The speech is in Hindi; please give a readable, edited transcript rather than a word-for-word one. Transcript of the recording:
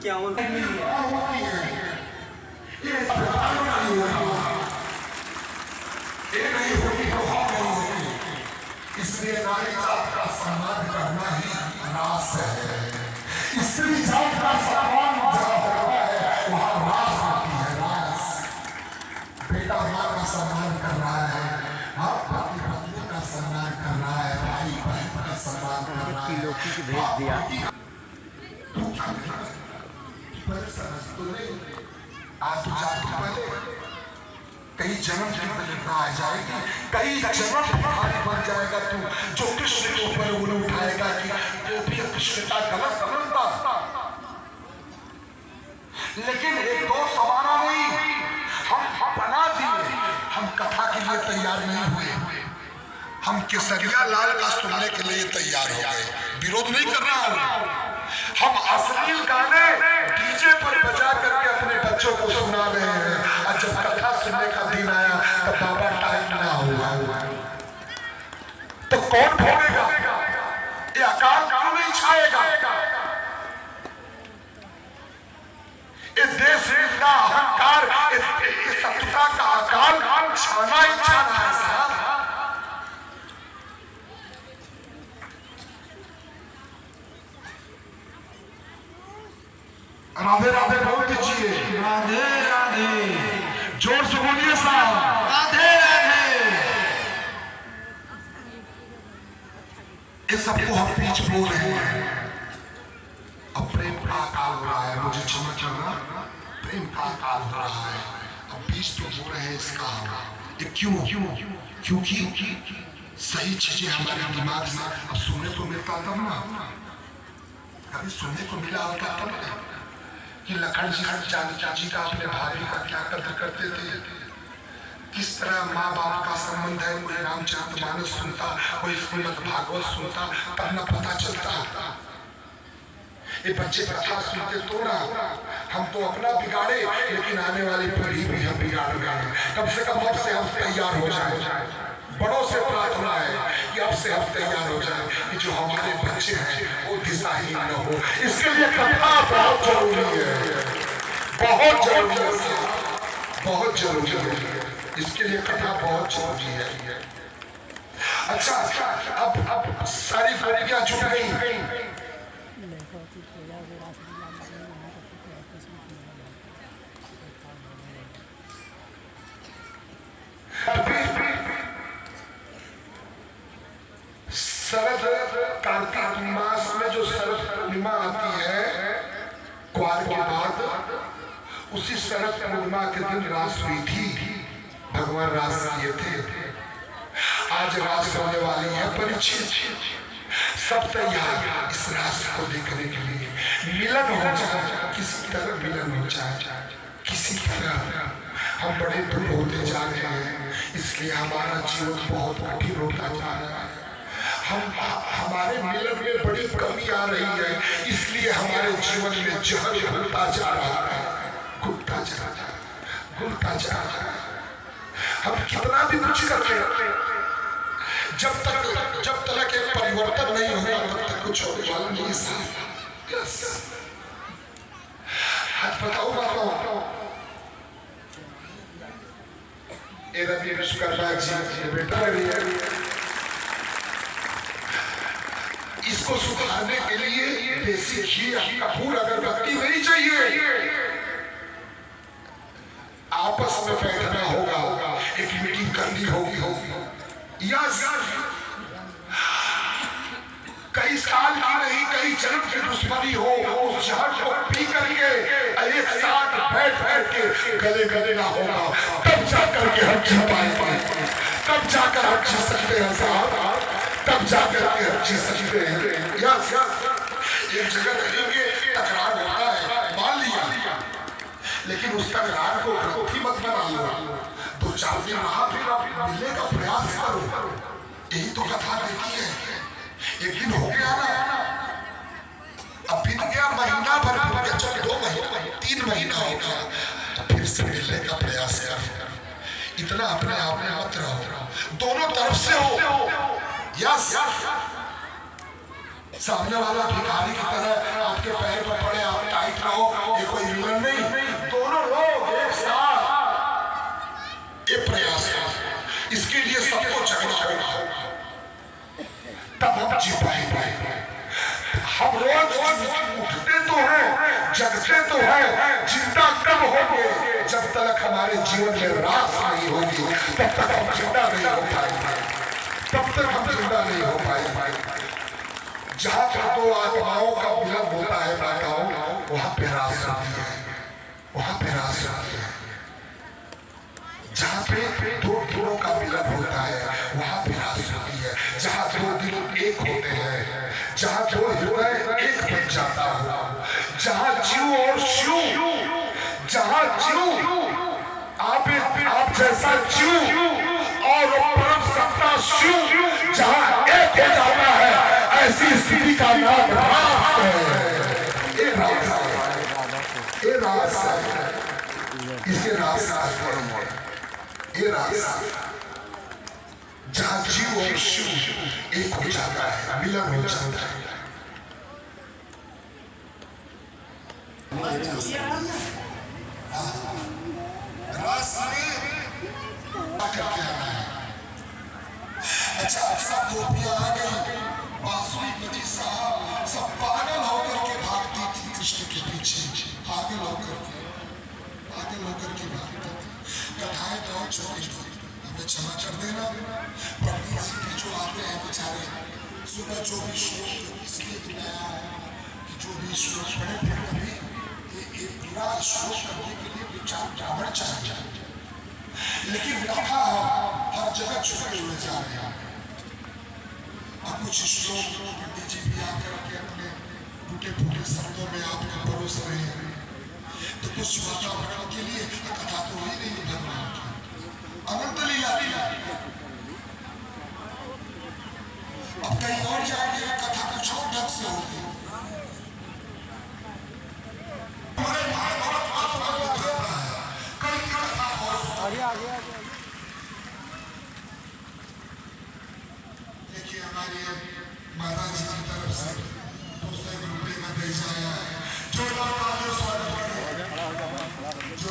51 इसलिए नारी जात का सम्मान करना ही रास है। स्त्री जात का सम्मान जहाँ होता है वहाँ रास होती है, रास। बेटा माँ का सम्मान कर रहा है, आप पति पत्नी का सम्मान कर रहा है, भाई बहन का सम्मान कर रहा है। लोकी की भेज दिया। तू क्या पहले समझ तो नहीं, आज तू जाती पहले कई जन्म की प्रेरणा आ जाएगी, कई जन्म भिखारी बन जाएगा तू, जो कृष्ण के ऊपर उंगली उठाएगा कि वो भी कृष्ण का गलत समझता। लेकिन एक दो समाना नहीं, हम बना दिए, हम कथा के लिए तैयार नहीं हुए, हम केसरिया लाल का सुनने के लिए तैयार हो गए। विरोध नहीं कर रहा हूं, हम अश्लील गाने डीजे पर बजा करके अपने बच्चों को सुना रहे हैं, और जब कथा सुनने का दिन आया तो बाबा टाइम ना हुआ तो कौन भोगेगा? ये अकाल क्यों नहीं छाएगा? ये देश का अहंकार, इस शत्रुता का अकाल छाना ही छाना है साहब। राधे राधे बोल दीजिए, राधे राधे, जोर से बोलिए साहब, राधे राधे। इस सबको हम बीच बोल रहे हैं। अब प्रेम का अकाल हो रहा है, मुझे क्षमा करना, प्रेम का अकाल हो रहा है। अब बीच तो हो रहे हैं इसका। ये क्यों? क्योंकि सही चीजें हमारे दिमाग में अब सुनने को मिलता तब ना, कभी सुनने को मिला होता तब ना कि लखन जी जानकी जी का अपने भाभी का क्या कदर करते थे, किस तरह माँ बाप का संबंध है। कोई रामचरितमानस सुनता, कोई श्रीमद् भागवत सुनता, तब न पता चलता। ये बच्चे कथा सुनते तो ना, हम तो अपना बिगाड़े, लेकिन आने वाली पीढ़ी भी हम बिगाड़ गए। कम से कम अब से हम तैयार हो जाए। बड़ों से प्रार्थना है कि अब से हम तैयार हो जाए कि जो हमारे बच्चे हैं वो दिशाहीन न हो। इसके लिए कथा बहुत जरूरी है, बहुत जरूरी है, बहुत जरूरी है। इसके लिए कथा बहुत जरूरी है। अच्छा, अब सारी गोपियां जुट गई। शरद कार्तिक मास में जो शरद पूर्णिमा आती है क्वार के बाद, उसी शरद पूर्णिमा के दिन रास हुई थी। भगवान रास किए थे। आज रास होने वाली है परीक्षित। सब तैयार इस रास को देखने के लिए। मिलन हो जाए, किसी तरह मिलन हो जाए, किसी तरह। हम बड़े दूर होते जा रहे हैं, इसलिए हमारा जीवन बहुत कठिन होता जा रहा है। हमारे मिलन में बड़ी कमी आ रही है, इसलिए हमारे जीवन में जहर घुलता जा रहा है, घुलता जा रहा है, घुलता जा रहा है। हम कितना भी कुछ कर ले, जब तक एक परिवर्तन नहीं होगा तब तक कुछ होने वाला नहीं साहब। आज बताओ ये रवि विश्वकर्मा जी बेटा है, इसको सुधारने के लिए देसी घी कपूर अगरबत्ती नहीं चाहिए। आपस में बैठना होगा, एक मीटिंग करनी होगी। यस, कई साल की नहीं, कई जन्म की दुश्मनी हो, उस जहर को पी करके एक साथ बैठ के गले ना होगा, तब जाकर के हम जी पाएंगे, तब जाकर हम जी सकते हैं साहब, तब जाकर के हम जी सकते हैं। यस, एक जगह करेंगे, तकरार हो रहा है, मान लिया, लेकिन उस तकरार को ही मत बना लो। 2-4 दिन वहां फिर मिलने का प्रयास करो। यही तो कथा देखी है। एक दिन हो गया ना, अब बीत गया महीना भर, 2 महीना 3 महीना हो गया, तो फिर से मिलने का प्रयास करो। इतना अपने आप में मत रहो, दोनों तरफ से हो। यस, सामने वाला भिखारी की तरह आपके पैर पर पड़े, आप टाइट फाइट ना हो, ये कोई विलन नहीं, दोनों लोग एक साथ, ये प्रयास है। इसके लिए सबको जगना होगा, तब हम जी पाएंगे। हम रोज उठते तो हैं, जगते तो हैं, जिंदा कब होंगे? जब तक हमारे जीवन में रास नहीं होगी, तब तक हम जिंदा नहीं हो पाएंगे, तब तक हम जिंदा नहीं हो पाएंगे। जहां पर दो आत्माओं का मिलन होता है माताओं, वहां पे रास होती है, वहां पे रास होती है। जहां पे दो दिलों का मिलन होता है, वहां पे रास होती है। जहां दो दिल एक होते हैं, जहां दो हृदय एक बन जाता हो, जहां जीव और शिव, जहां जीव आप जैसा जीव और परम सत्ता शिव जहां एक हो जाता है, ऐसी स्थिति का नाम रास है। ये रास है, ये रास है, इसे रास कहते हैं। ये रास जहां जीव और शिव एक हो जाता है, मिलन हो जाता है। रास में करके आना है। अच्छा, सब गोपियां आ गई, बांसुरी बजी साहब, सब पागल होकर के भागती थी कृष्ण के पीछे, पागल होकर के भागती थी। कथाएं तो छोटी थी, हमें क्षमा कर देना। पंडित जी भी जो आते हैं बेचारे, सुबह जो भी श्लोक इसलिए बनाया कि जो भी श्लोक पढ़े फिर कभी ये पूरा श्लोक करने के लिए विचार ब्राह्मण चाहिए, लेकिन कथा हर जगह छुपे हुए जा रहे हैं। अब कुछ श्लोक पंडित जी भी आकर के अपने टूटे फूटे शब्दों में आपको परोस रहे हैं, तो कुछ वातावरण के लिए कथा तो ही नहीं भगवान की अनंत लीला की। अब कहीं और जाएंगे, कथा कुछ और ढंग से होगी। देखिए हमारे महाराज जी की तरफ से दूसरे रुपये का भेजा आया है, जो जो